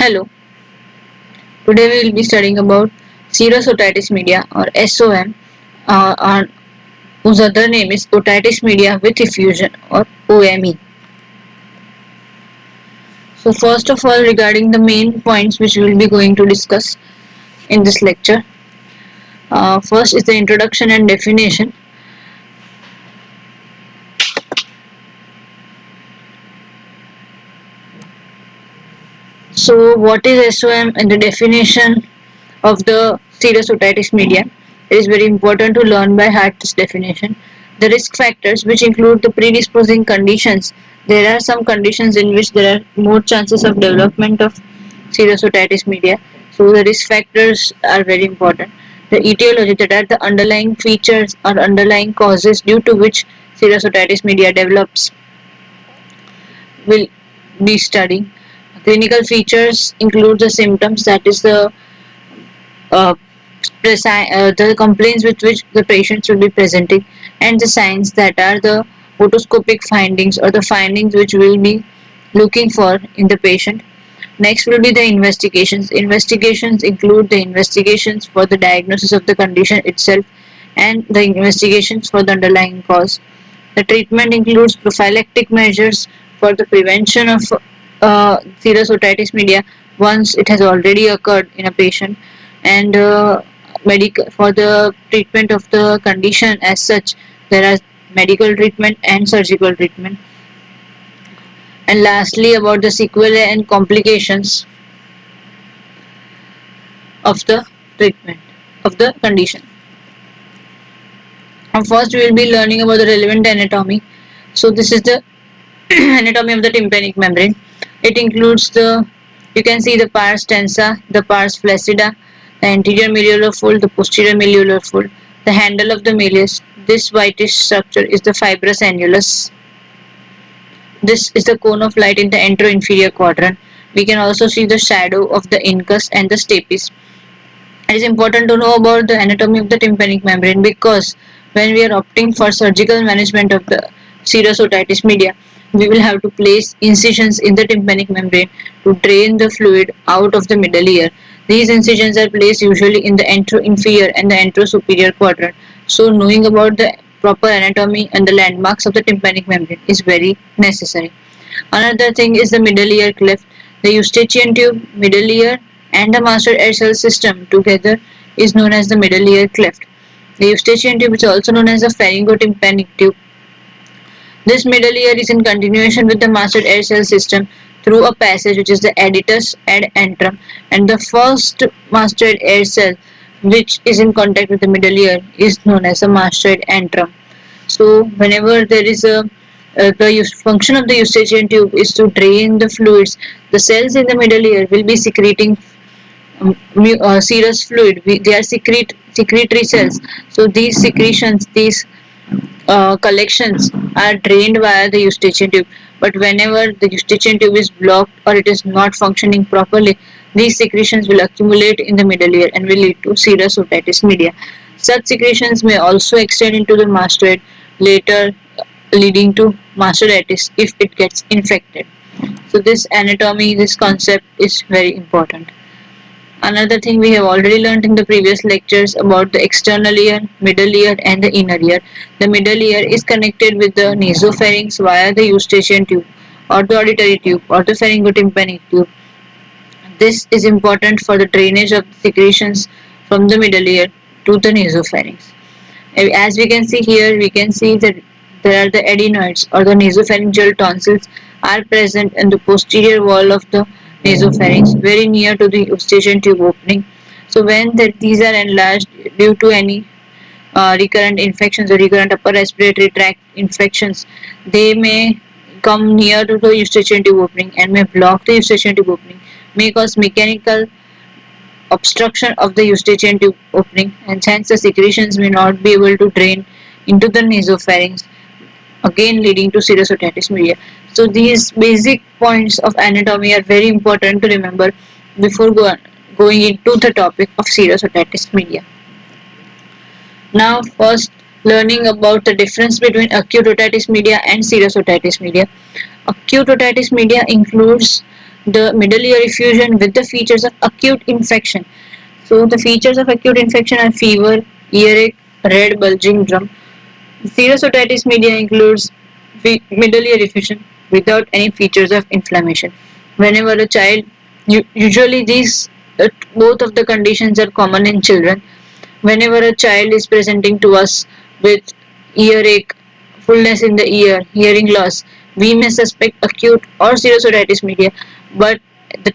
Hello, today we will be studying about serous otitis media or SOM, whose other name is otitis media with effusion or OME. So first of all, regarding the main points which we will be going to discuss in this lecture, first is the introduction and definition. So what is SOM and the definition of the serous otitis media? It is very important to learn by heart this definition. The risk factors, which include the predisposing conditions. There are some conditions in which there are more chances of development of serous otitis media. So the risk factors are very important. The etiology, that are the underlying features or underlying causes due to which serous otitis media develops, will be studying. Clinical features include the symptoms, that is uh, the complaints with which the patients will be presenting, and the signs, that are the otoscopic findings or the findings which we will be looking for in the patient. Next will be the investigations. Investigations include the investigations for the diagnosis of the condition itself and the investigations for the underlying cause. The treatment includes prophylactic measures for the prevention of serous otitis media once it has already occurred in a patient, and for the treatment of the condition as such, there are medical treatment and surgical treatment. And lastly, about the sequelae and complications of the treatment of the condition. And first, we will be learning about the relevant anatomy. So this is the anatomy of the tympanic membrane. It includes you can see the pars tensa, the pars flaccida, the anterior malleolar fold, the posterior malleolar fold, the handle of the malleus. This whitish structure is the fibrous annulus. This is the cone of light in the anteroinferior quadrant. We can also see the shadow of the incus and the stapes. It is important to know about the anatomy of the tympanic membrane, because when we are opting for surgical management of the serous otitis media, we will have to place incisions in the tympanic membrane to drain the fluid out of the middle ear. These incisions are placed usually in the anteroinferior and the anterosuperior quadrant. So knowing about the proper anatomy and the landmarks of the tympanic membrane is very necessary. Another thing is the middle ear cleft. The eustachian tube, middle ear, and the mastoid air cell system together is known as the middle ear cleft. The eustachian tube is also known as the pharyngotympanic tube. This middle ear is in continuation with the mastoid air cell system through a passage which is the adytus ad antrum, and the first mastoid air cell which is in contact with the middle ear is known as the mastoid antrum. So whenever there is the function of the eustachian tube is to drain the fluids, the cells in the middle ear will be secreting serous fluid. They are secretory cells. So these secretions, these collections are drained via the eustachian tube. But whenever the eustachian tube is blocked or it is not functioning properly, these secretions will accumulate in the middle ear and will lead to serous otitis media. Such secretions may also extend into the mastoid, later leading to mastoiditis if it gets infected. So this anatomy, this concept is very important. Another thing we have already learned in the previous lectures about the external ear, middle ear, and the inner ear. The middle ear is connected with the nasopharynx via the eustachian tube or the auditory tube or the pharyngotympanic tube. This is important for the drainage of secretions from the middle ear to the nasopharynx. As we can see here, we can see that there are the adenoids or the nasopharyngeal tonsils are present in the posterior wall of the nasopharynx, very near to the eustachian tube opening. So when these are enlarged due to any recurrent infections or recurrent upper respiratory tract infections, they may come near to the eustachian tube opening and may block the eustachian tube opening, may cause mechanical obstruction of the eustachian tube opening, and hence the secretions may not be able to drain into the nasopharynx, again leading to serous otitis media. So these basic points of anatomy are very important to remember before going into the topic of serous otitis media. Now first, learning about the difference between acute otitis media and serous otitis media. Acute otitis media includes the middle ear effusion with the features of acute infection. So the features of acute infection are fever, earache, red bulging drum. Serous otitis media includes middle ear effusion without any features of inflammation. Whenever a child, usually these both of the conditions are common in children. Whenever a child is presenting to us with earache, fullness in the ear, hearing loss, we may suspect acute or serous otitis media. But the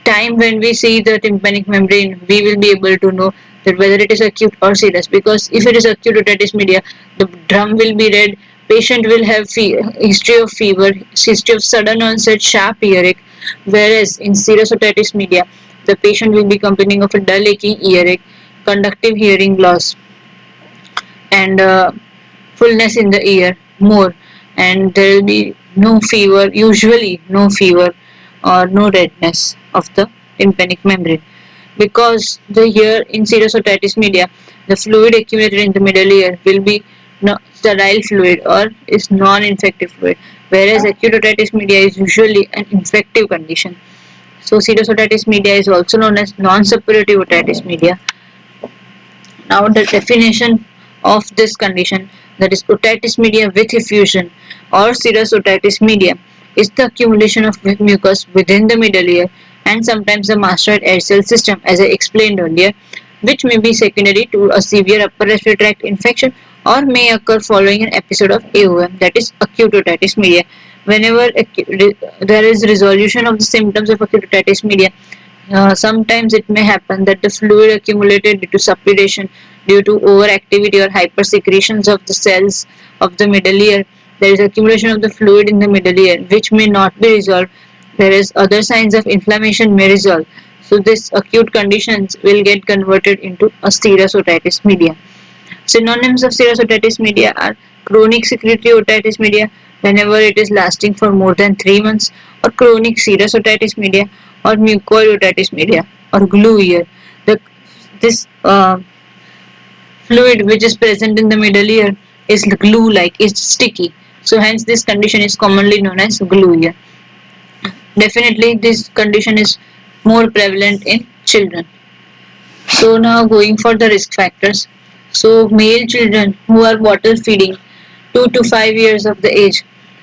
time when we see the tympanic membrane, we will be able to know that whether it is acute or serious. Because if it is acute otitis media, the drum will be red. Patient will have history of fever, history of sudden onset sharp earache. Whereas in serous otitis media, the patient will be complaining of a dull aching earache, conductive hearing loss, and fullness in the ear more, and there will be no fever, usually no fever or no redness of the tympanic membrane. Because the ear in serous otitis media, the fluid accumulated in the middle ear will be sterile fluid or is non-infective fluid, whereas acute otitis media is usually an infective condition. So serous otitis media is also known as non-suppurative otitis media. Now the definition of this condition, that is otitis media with effusion or serous otitis media, is the accumulation of mucus within the middle ear and sometimes the mastoid air cell system, as I explained earlier, which may be secondary to a severe upper respiratory tract infection or may occur following an episode of AOM, that is acute otitis media. Whenever there is resolution of the symptoms of acute otitis media, sometimes it may happen that the fluid accumulated due to suppuration, due to overactivity or hypersecretions of the cells of the middle ear, there is accumulation of the fluid in the middle ear which may not be resolved, whereas other signs of inflammation may resolve. So this acute conditions will get converted into a serous otitis media. Synonyms of serous otitis media are chronic secretory otitis media whenever it is lasting for more than 3 months, or chronic serous otitis media, or mucoid otitis media, or glue ear. This fluid which is present in the middle ear is glue like, it's sticky. So hence this condition is commonly known as glue ear. Definitely this condition is more prevalent in children. So now going for the risk factors. So male children who are bottle feeding 2 to 5 years of the age.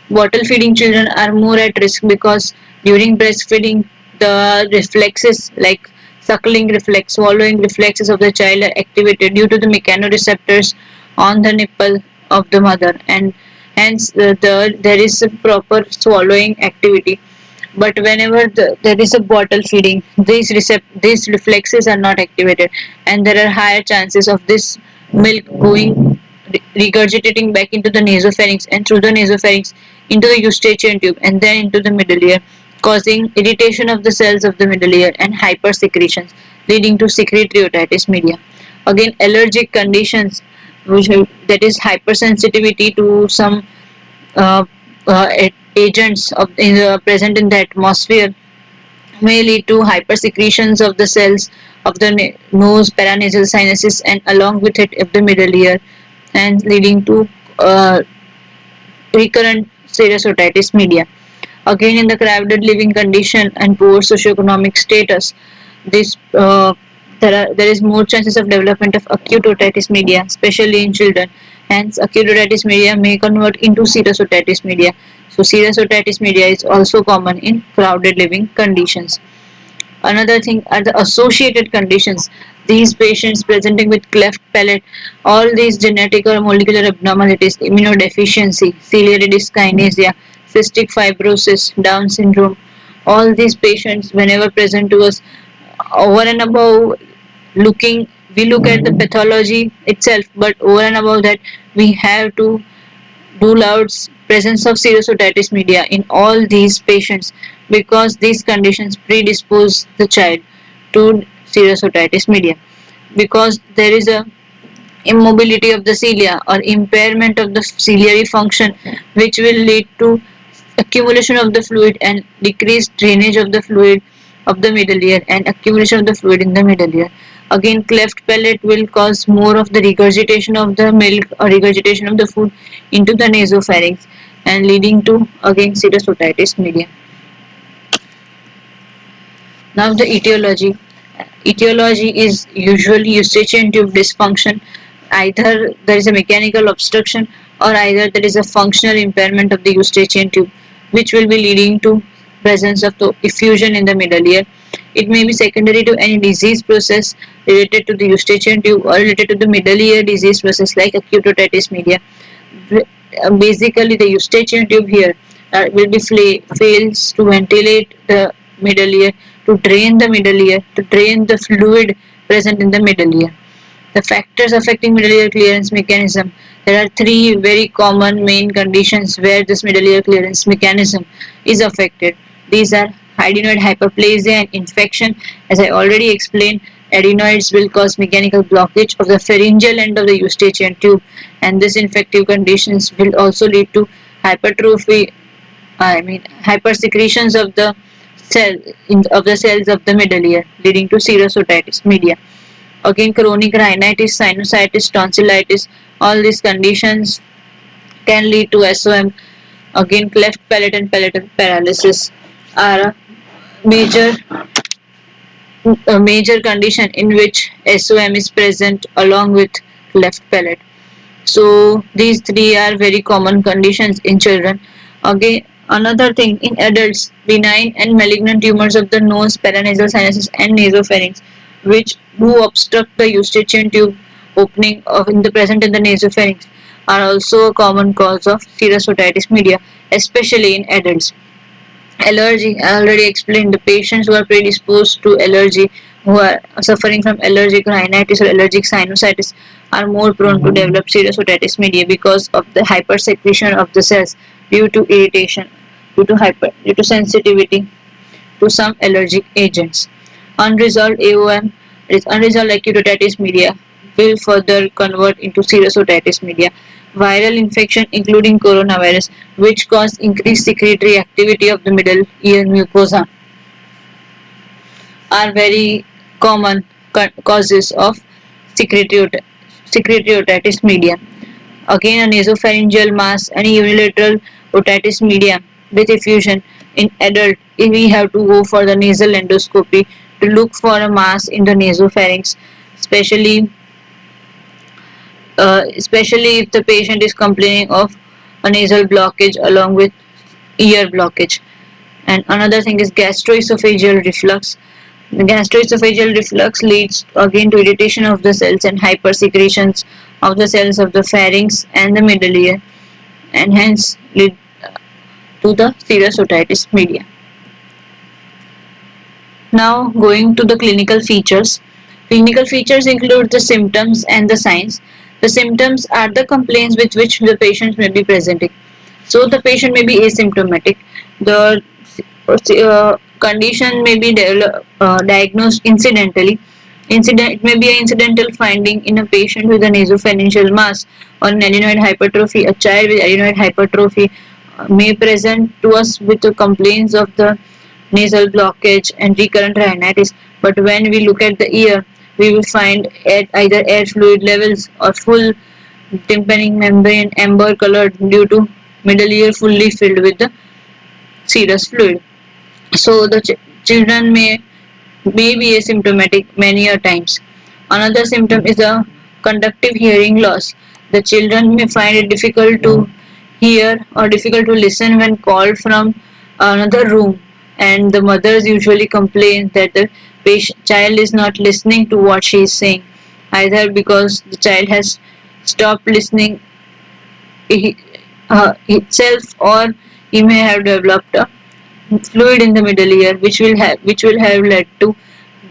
Bottle feeding children are more at risk because during breastfeeding the reflexes like suckling reflex, swallowing reflexes of the child are activated due to the mechanoreceptors on the nipple of the mother, and hence there is a proper swallowing activity. But whenever there is a bottle feeding, these reflexes are not activated, and there are higher chances of this milk going regurgitating back into the nasopharynx and through the nasopharynx into the eustachian tube and then into the middle ear, causing irritation of the cells of the middle ear and hypersecretions, leading to secretory otitis media. Again, allergic conditions, that is hypersensitivity to some uh, agents present in the atmosphere, may lead to hypersecretions of the cells of the nose, paranasal sinuses, and along with it of the middle ear, and leading to recurrent serous otitis media. Again, in the crowded living condition and poor socioeconomic status, this there is more chances of development of acute otitis media, especially in children. Hence, acute otitis media may convert into serous otitis media. So, serous otitis media is also common in crowded living conditions. Another thing are the associated conditions. These patients presenting with cleft palate, all these genetic or molecular abnormalities, immunodeficiency, ciliary dyskinesia, cystic fibrosis, Down syndrome, all these patients, whenever present to us, over and above looking, we look at the pathology itself, but over and above that, we have to rule out presence of serous otitis media in all these patients, because these conditions predispose the child to serous otitis media, because there is a immobility of the cilia or impairment of the ciliary function, which will lead to accumulation of the fluid and decreased drainage of the fluid of the middle ear and accumulation of the fluid in the middle ear. Again, cleft palate will cause more of the regurgitation of the milk or regurgitation of the food into the nasopharynx and leading to again serous otitis media. Now the etiology. Etiology is usually eustachian tube dysfunction. Either there is a mechanical obstruction or either there is a functional impairment of the eustachian tube, which will be leading to presence of the effusion in the middle ear. It may be secondary to any disease process related to the eustachian tube or related to the middle ear disease process like acute otitis media. Basically, the eustachian tube here will be fails to ventilate the middle ear, to drain the middle ear, to drain the fluid present in the middle ear. The factors affecting middle ear clearance mechanism. There are three very common main conditions where this middle ear clearance mechanism is affected. These are adenoid hyperplasia and infection. As I already explained, adenoids will cause mechanical blockage of the pharyngeal end of the eustachian tube, and this infective conditions will also lead to hypertrophy, hypersecretions of the of the cells of the middle ear, leading to serous otitis media. Again, chronic rhinitis, sinusitis, tonsillitis, all these conditions can lead to SOM. Again, cleft palate and palatal paralysis are major a major condition in which SOM is present along with cleft palate. So these three are very common conditions in children. Again, another thing in adults, benign and malignant tumors of the nose, paranasal sinuses, and nasopharynx, which do obstruct the eustachian tube opening of in the present in the nasopharynx, are also a common cause of serous otitis media, especially in adults. Allergy, I already explained, the patients who are predisposed to allergy, who are suffering from allergic rhinitis or allergic sinusitis, are more prone to develop serous otitis media because of the hypersecretion of the cells due to irritation, due to sensitivity to some allergic agents. Unresolved AOM, is unresolved acute otitis media, will further convert into serous otitis media. Viral infection including coronavirus, which cause increased secretory activity of the middle ear mucosa, are very common causes of secretory, secretory otitis media. Again, a nasopharyngeal mass and unilateral otitis media with effusion in adult, we have to go for the nasal endoscopy to look for a mass in the nasopharynx, especially especially if the patient is complaining of a nasal blockage along with ear blockage. And another thing is gastroesophageal reflux. The gastroesophageal reflux leads again to irritation of the cells and hypersecretions of the cells of the pharynx and the middle ear, and hence lead to the serous otitis media. Now going to the clinical features. Clinical features include the symptoms and the signs. The symptoms are the complaints with which the patient may be presenting. So the patient may be asymptomatic. The condition may be diagnosed incidentally. It may be an incidental finding in a patient with a nasopharyngeal mass or an adenoid hypertrophy. A child with adenoid hypertrophy may present to us with the complaints of the nasal blockage and recurrent rhinitis. But when we look at the ear, we will find either air fluid levels or full tympanic membrane amber colored due to middle ear fully filled with the serous fluid. So the children may be asymptomatic many a times. Another symptom is a conductive hearing loss. The children may find it difficult to hear or difficult to listen when called from another room, and the mothers usually complain that the child is not listening to what she is saying, either because the child has stopped listening itself, or he may have developed a fluid in the middle ear which will have led to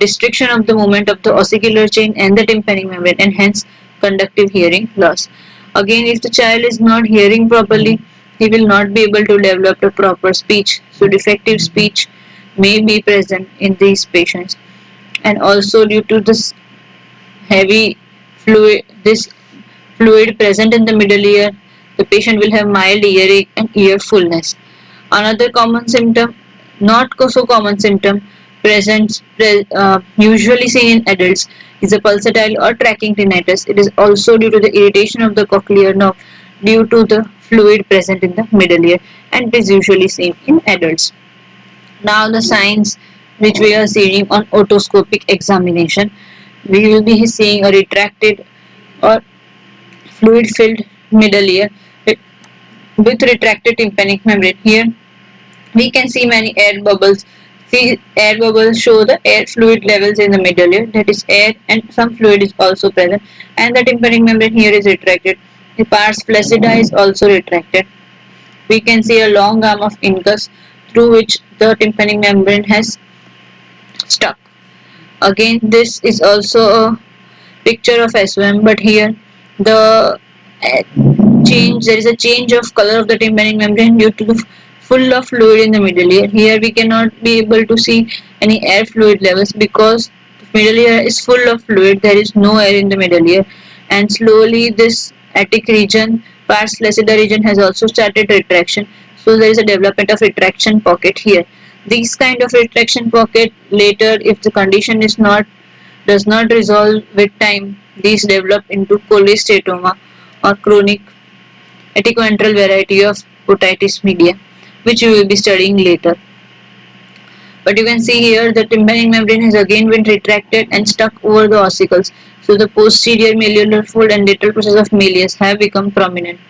restriction of the movement of the ossicular chain and the tympanic membrane, and hence conductive hearing loss. Again, if the child is not hearing properly, he will not be able to develop a proper speech. So defective speech may be present in these patients. And also due to heavy this fluid present in the middle ear, the patient will have mild earache and ear fullness. Another common symptom, not so common symptom, usually seen in adults, is a pulsatile or tracking tinnitus. It is also due to the irritation of the cochlear nerve due to the fluid present in the middle ear, and it is usually seen in adults. Now the signs which we are seeing on otoscopic examination. We will be seeing a retracted or fluid filled middle ear with retracted tympanic membrane. Here we can see many air bubbles. See, air bubbles show the air fluid levels in the middle ear, that is air and some fluid is also present, and the tympanic membrane here is retracted. The pars flaccida is also retracted. We can see a long arm of incus through which the tympanic membrane has stuck. Again, this is also a picture of SOM, but here the there is a change of color of the tympanic membrane due to the full of fluid in the middle ear. Here we cannot be able to see any air fluid levels because the middle ear is full of fluid. There is no air in the middle ear, and slowly this attic region, pars flaccida region, has also started retraction. So there is a development of retraction pocket here. These kind of retraction pocket later, if the condition is not does not resolve with time, these develop into cholesteatoma or chronic etiquantral variety of otitis media, which we will be studying later. But you can see here the tympanic membrane has again been retracted and stuck over the ossicles. So the posterior malleolar fold and lateral process of malleus have become prominent.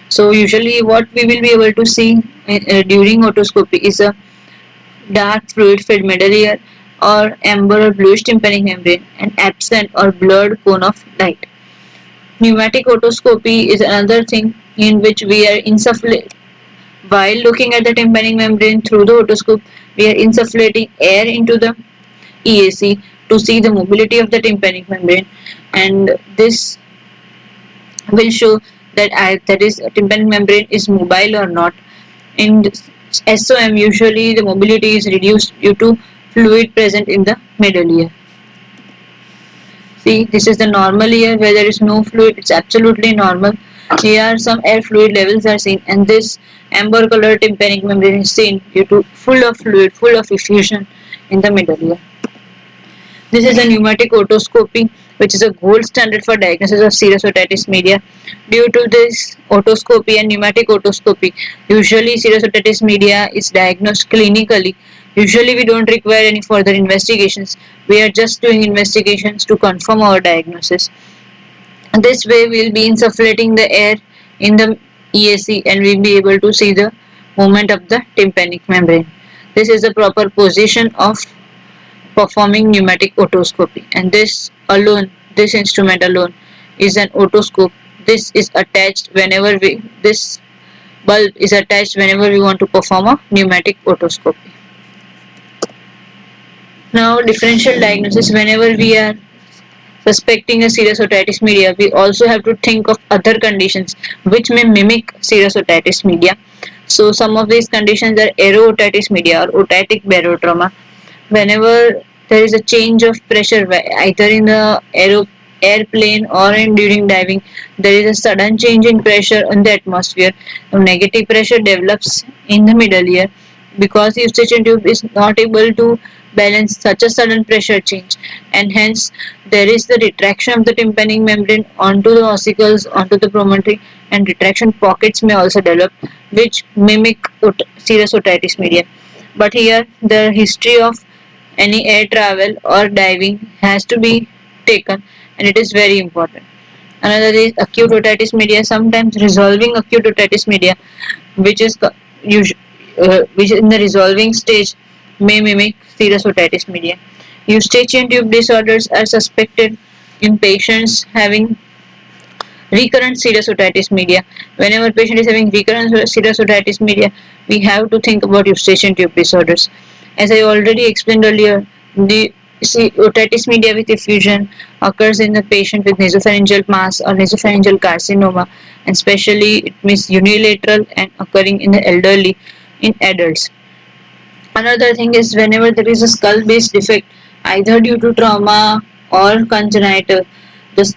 So usually what we will be able to see during otoscopy is a dark fluid filled middle ear or amber or bluish tympanic membrane and absent or blurred cone of light. Pneumatic otoscopy is another thing in which we are insufflating. While looking at the tympanic membrane through the otoscope, we are insufflating air into the EAC to see the mobility of the tympanic membrane, and this will show that tympanic membrane is mobile or not. In SOM, usually the mobility is reduced due to fluid present in the middle ear. See, this is the normal ear where there is no fluid. It's absolutely normal. Here some air fluid levels are seen, and this amber colored tympanic membrane is seen due to full of fluid, full of effusion in the middle ear. This is a pneumatic otoscopy, which is a gold standard for diagnosis of serous otitis media. Due to this otoscopy and pneumatic otoscopy, usually serous otitis media is diagnosed clinically. Usually we don't require any further investigations. We are just doing investigations to confirm our diagnosis. This way we will be insufflating the air in the EAC and we will be able to see the movement of the tympanic membrane. This is the proper position of performing pneumatic otoscopy, and this instrument alone is an otoscope. This bulb is attached whenever we want to perform a pneumatic otoscopy. Now, differential diagnosis. Whenever we are suspecting a serous otitis media, we also have to think of other conditions which may mimic serous otitis media. So some of these conditions are aero-otitis media or otitic barotrauma. Whenever there is a change of pressure either in the airplane or during diving, there is a sudden change in pressure in the atmosphere. Negative pressure develops in the middle ear because the eustachian tube is not able to balance such a sudden pressure change, and hence there is the retraction of the tympanic membrane onto the ossicles, onto the promontory, and retraction pockets may also develop which mimic serous otitis media. But here the history of any air travel or diving has to be taken, and it is very important. Another is acute otitis media. Sometimes resolving acute otitis media, which is which in the resolving stage may mimic serous otitis media. Eustachian tube disorders are suspected in patients having recurrent serous otitis media. Whenever patient is having recurrent serous otitis media, we have to think about eustachian tube disorders. As I already explained earlier, the otitis media with effusion occurs in the patient with nasopharyngeal mass or nasopharyngeal carcinoma, and especially it means unilateral and occurring in the elderly in adults. Another thing is whenever there is a skull-based defect, either due to trauma or congenital,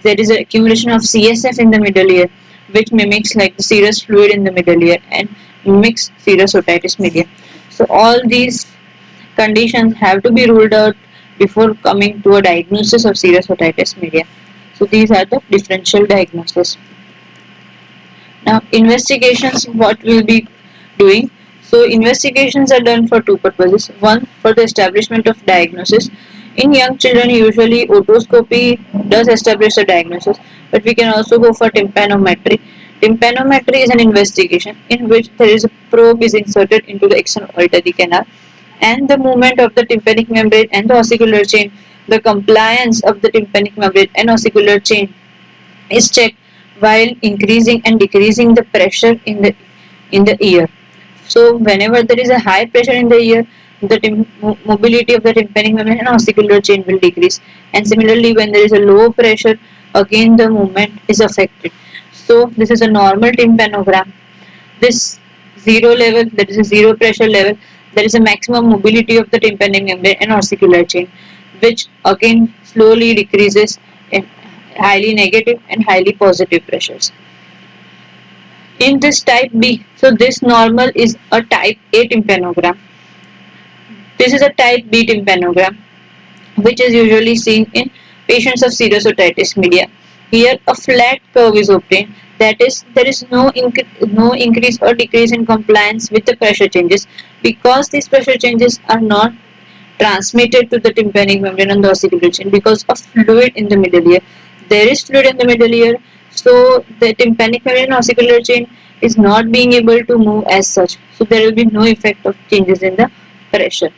there is an accumulation of CSF in the middle ear, which mimics like the serous fluid in the middle ear and mimics serous otitis media. So all these conditions have to be ruled out before coming to a diagnosis of serous otitis media. So these are the differential diagnosis. Now investigations, what we'll be doing. So investigations are done for two purposes. One, for the establishment of diagnosis. In young children, usually otoscopy does establish a diagnosis, but we can also go for tympanometry. Tympanometry is an investigation in which there is a probe is inserted into the external auditory canal, and the movement of the tympanic membrane and the ossicular chain, the compliance of the tympanic membrane and ossicular chain is checked while increasing and decreasing the pressure in the ear. So whenever there is a high pressure in the ear, the mobility of the tympanic membrane and ossicular chain will decrease. And similarly, when there is a low pressure, again the movement is affected. So this is a normal tympanogram. This zero level, that is a zero pressure level, there is a maximum mobility of the tympanic membrane and ossicular chain, which again slowly decreases in highly negative and highly positive pressures. In this type B, so this normal is a type A tympanogram. This is a type B tympanogram, which is usually seen in patients of serous otitis media. Here, a flat curve is obtained. That is, there is no increase or decrease in compliance with the pressure changes, because these pressure changes are not transmitted to the tympanic membrane and the ossicular chain because of fluid in the middle ear. There is fluid in the middle ear, so the tympanic membrane and ossicular chain is not being able to move as such. So there will be no effect of changes in the pressure.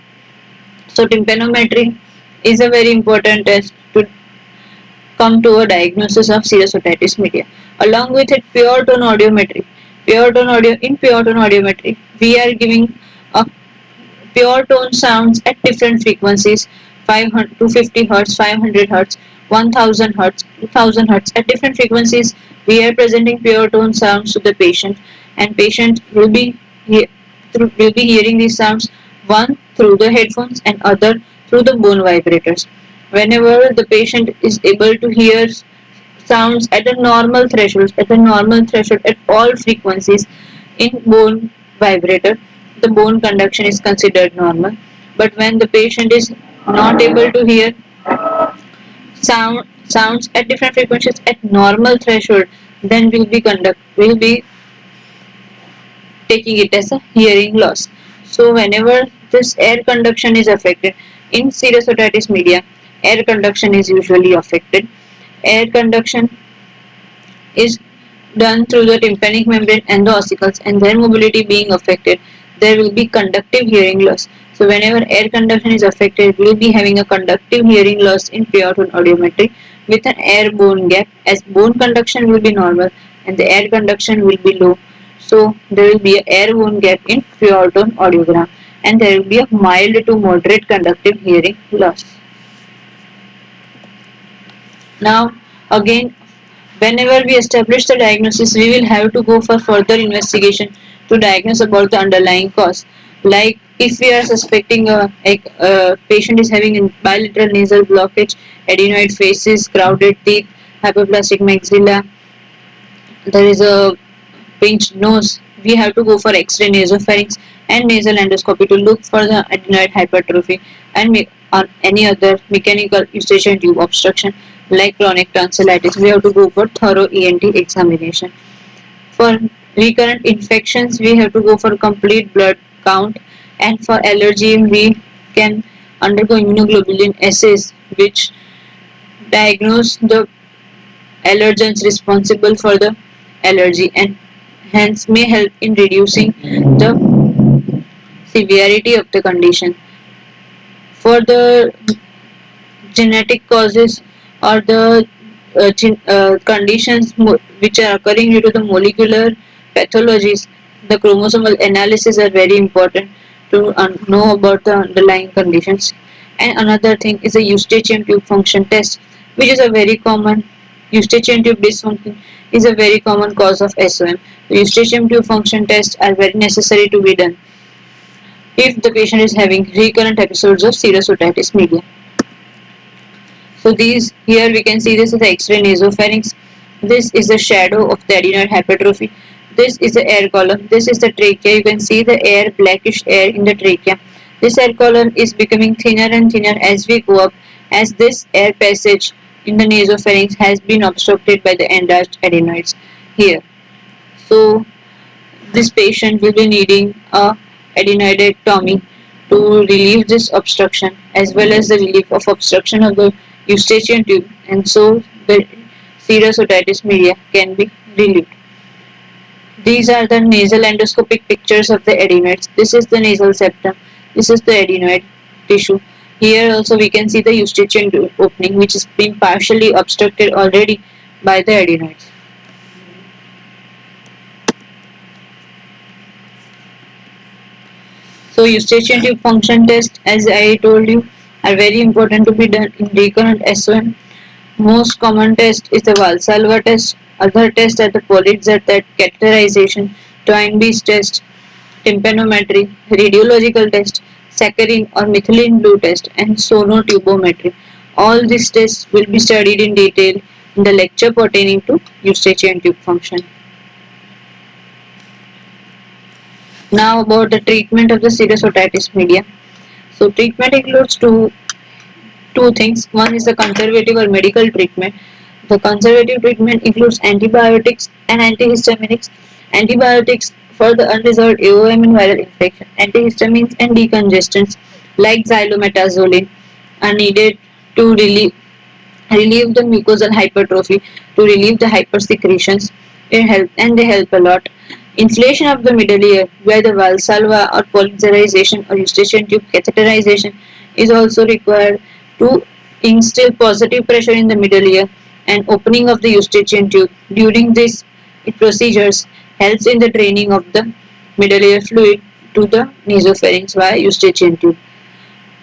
So tympanometry is a very important test to come to a diagnosis of serous otitis media. Along with it, pure tone audiometry. Pure tone audiometry, we are giving a pure tone sounds at different frequencies, 500 250 hertz, 500 hertz, 1000 hertz, 2000 hertz. At different frequencies, we are presenting pure tone sounds to the patient, and patient will be hearing these sounds, one through the headphones and other through the bone vibrators. Whenever the patient is able to hear sounds at a normal threshold at all frequencies in bone vibrator, the bone conduction is considered normal. But when the patient is not able to hear sounds at different frequencies at normal threshold, then will be taking it as a hearing loss. So whenever this air conduction is affected in serous otitis media, air conduction is usually affected. Air conduction is done through the tympanic membrane and the ossicles, and their mobility being affected, there will be conductive hearing loss. So whenever air conduction is affected, we will be having a conductive hearing loss in pure tone audiometry with an air bone gap, as bone conduction will be normal and the air conduction will be low. So there will be an air bone gap in pure tone audiogram, and there will be a mild to moderate conductive hearing loss. Now again, whenever we establish the diagnosis, we will have to go for further investigation to diagnose about the underlying cause. Like if we are suspecting a patient is having a bilateral nasal blockage, adenoid facies, crowded teeth, hypoplastic maxilla, there is a pinched nose, we have to go for X-ray nasopharynx and nasal endoscopy to look for the adenoid hypertrophy and on any other mechanical eustachian tube obstruction like chronic tonsillitis. We have to go for thorough ENT examination. For recurrent infections, we have to go for complete blood count, and for allergy, we can undergo immunoglobulin assays which diagnose the allergens responsible for the allergy and hence may help in reducing the severity of the condition. For the genetic causes or the conditions which are occurring due to the molecular pathologies, the chromosomal analysis are very important to know about the underlying conditions. And another thing is a eustachian tube function test, which is a very common eustachian tube dysfunction is a very common cause of SOM. The eustachian tube function tests are very necessary to be done if the patient is having recurrent episodes of serous otitis media. So these here we can see this is the X-ray nasopharynx. This is the shadow of the adenoid hypertrophy. This is the air column. This is the trachea. You can see the air, blackish air in the trachea. This air column is becoming thinner and thinner as we go up, as this air passage in the nasopharynx has been obstructed by the enlarged adenoids here. So this patient will be needing a adenoidectomy to relieve this obstruction as well as the relief of obstruction of the eustachian tube, and so the serous otitis media can be relieved. These are the nasal endoscopic pictures of the adenoids. This is the nasal septum. This is the adenoid tissue. Here also we can see the eustachian tube opening, which is being partially obstructed already by the adenoids. So eustachian tube function test, as I told you, are very important to be done in recurrent SOM. Most common test is the Valsalva test. Other tests are the Politzer test, catheterization, Toynbee's test, tympanometry, radiological test, saccharin or methylene blue test, and sonotubometry. All these tests will be studied in detail in the lecture pertaining to eustachian tube function. Now about the treatment of the serous otitis media. So treatment includes two things. One is the conservative or medical treatment. The conservative treatment includes antibiotics and antihistaminics. Antibiotics for the unresolved AOM and viral infection. Antihistamines and decongestants like xylometazoline are needed to relieve the mucosal hypertrophy, to relieve the hypersecretions. They help a lot. Inflation of the middle ear where the Valsalva or polymerization or eustachian tube catheterization is also required to instill positive pressure in the middle ear, and opening of the eustachian tube during these procedures helps in the draining of the middle ear fluid to the nasopharynx via eustachian tube.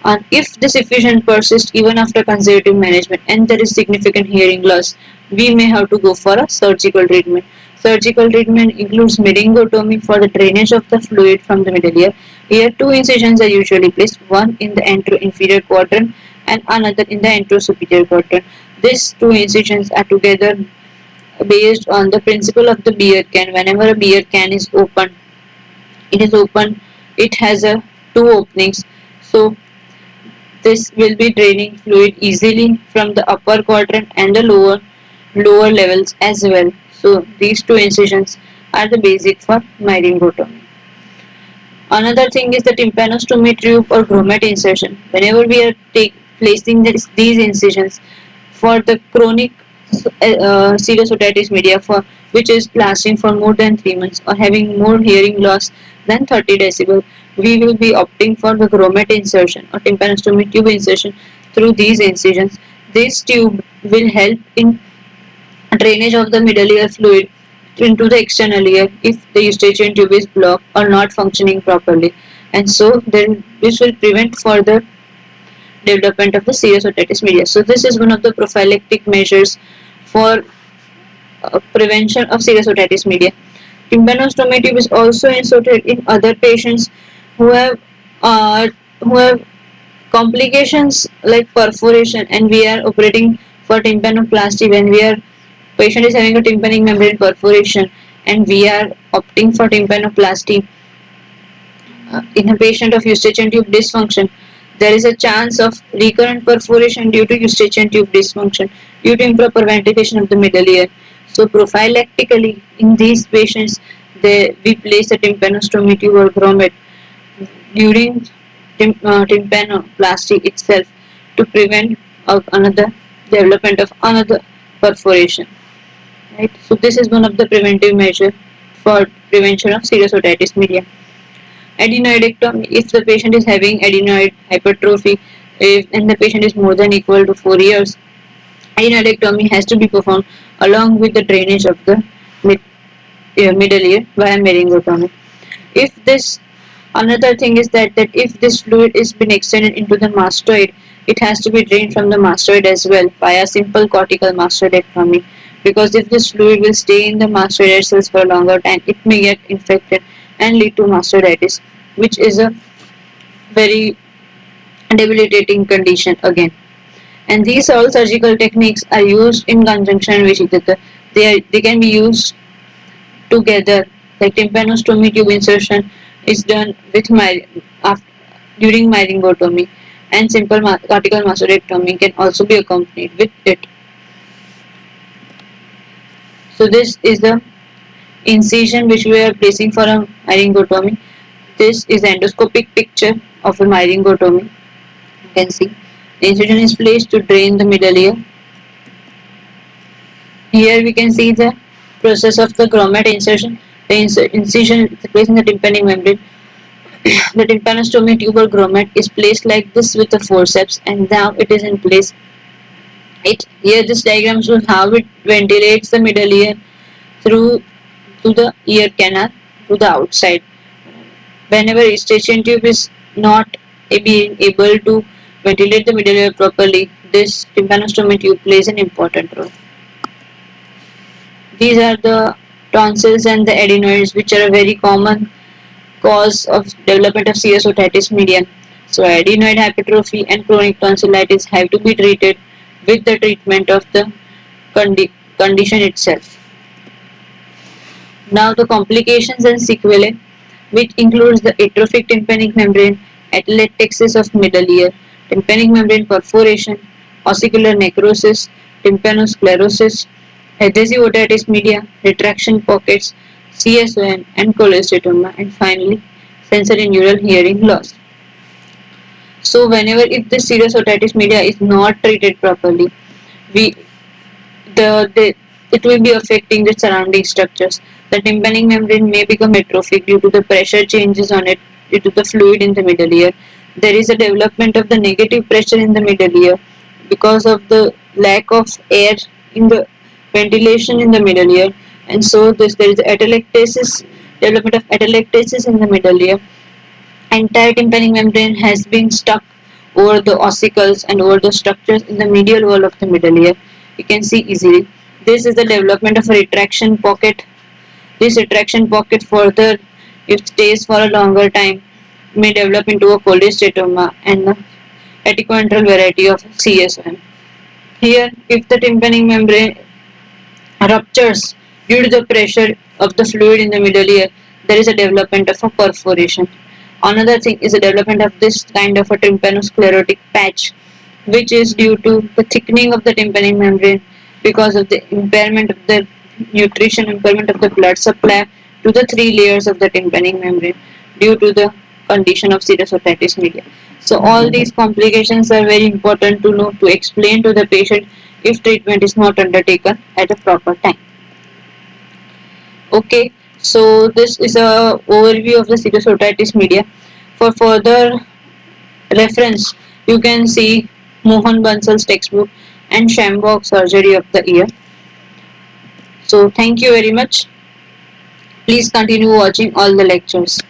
And if this effusion persists even after conservative management and there is significant hearing loss, we may have to go for a surgical treatment. Surgical treatment includes meningotomy for the drainage of the fluid from the middle ear. Here, two incisions are usually placed, one in the anteroinferior quadrant and another in the anterosuperior quadrant. These two incisions are together based on the principle of the beer can. Whenever a beer can is open, it has a two openings. So this will be draining fluid easily from the upper quadrant and the lower levels as well. So these two incisions are the basic for myringotomy. Another thing is the tympanostomy tube or grommet insertion. Whenever we are placing these incisions for the chronic serous otitis media for which is lasting for more than 3 months or having more hearing loss than 30 decibel, we will be opting for the grommet insertion or tympanostomy tube insertion through these incisions. This tube will help in drainage of the middle ear fluid into the external ear if the eustachian tube is blocked or not functioning properly, and so then this will prevent further development of the serous otitis media. So this is one of the prophylactic measures for prevention of serous otitis media. Tympanostomy tube is also inserted in other patients who have uh, who have complications like perforation, and we are operating for tympanoplasty when we are patient is having a tympanic membrane perforation and we are opting for tympanoplasty in a patient of eustachian tube dysfunction. There is a chance of recurrent perforation due to eustachian tube dysfunction due to improper ventilation of the middle ear. So prophylactically in these patients, we place a tympanostomy tube or grommet during tympanoplasty itself to prevent another development of another perforation. Right. So this is one of the preventive measure for prevention of serous otitis media. Adenoidectomy, if the patient is having adenoid hypertrophy, and the patient is more than equal to 4 years, adenoidectomy has to be performed along with the drainage of the middle ear via meringotomy. If this Another thing is that if this fluid is been extended into the mastoid, it has to be drained from the mastoid as well via simple cortical mastoidectomy, because if this fluid will stay in the mastoid cells for a longer time, it may get infected and lead to mastoiditis, which is a very debilitating condition again. And these all surgical techniques are used in conjunction with each other. They can be used together. Like tympanostomy tube insertion is done with during myringotomy, and simple cortical mastoidectomy can also be accompanied with it. So this is the incision which we are placing for a myringotomy. This is the endoscopic picture of a myringotomy. You can see the incision is placed to drain the middle ear. Here we can see the process of the grommet insertion. The incision is placed in the tympanic membrane. The tympanostomy tube or grommet is placed like this with the forceps, and now it is in place. Here this diagram shows how it ventilates the middle ear through to the ear canal to the outside. Whenever eustachian tube is not being able to ventilate the middle ear properly, this tympanostomy tube plays an important role. These are the tonsils and the adenoids, which are a very common cause of development of serous otitis media. So adenoid hypertrophy and chronic tonsillitis have to be treated with the treatment of the condition itself. Now the complications and sequelae, which includes the atrophic tympanic membrane, atelectasis of middle ear, tympanic membrane perforation, ossicular necrosis, tympanosclerosis, adhesive otitis media, retraction pockets, CSON and cholesteatoma, and finally sensory neural hearing loss. So whenever if the serous otitis media is not treated properly, we the it will be affecting the surrounding structures. The tympanic membrane may become atrophic due to the pressure changes on it due to the fluid in the middle ear. There is a development of the negative pressure in the middle ear because of the lack of air in the ventilation in the middle ear, and so there is atelectasis, development of atelectasis in the middle ear. Entire tympanic membrane has been stuck over the ossicles and over the structures in the medial wall of the middle ear. You can see easily. This is the development of a retraction pocket. This retraction pocket further, if stays for a longer time, may develop into a cholesteatoma and a etiquantral variety of CSM. Here, if the tympanic membrane ruptures due to the pressure of the fluid in the middle ear, there is a development of a perforation. Another thing is the development of this kind of a tympanosclerotic patch, which is due to the thickening of the tympanic membrane because of the impairment of the nutrition, impairment of the blood supply to the three layers of the tympanic membrane due to the condition of serous otitis media. So all these complications are very important to know, to explain to the patient if treatment is not undertaken at a proper time. Okay, so this is a overview of the serous otitis media. For further reference, you can see Mohan Bansal's textbook and Schambach surgery of the ear. So thank you very much. Please continue watching all the lectures.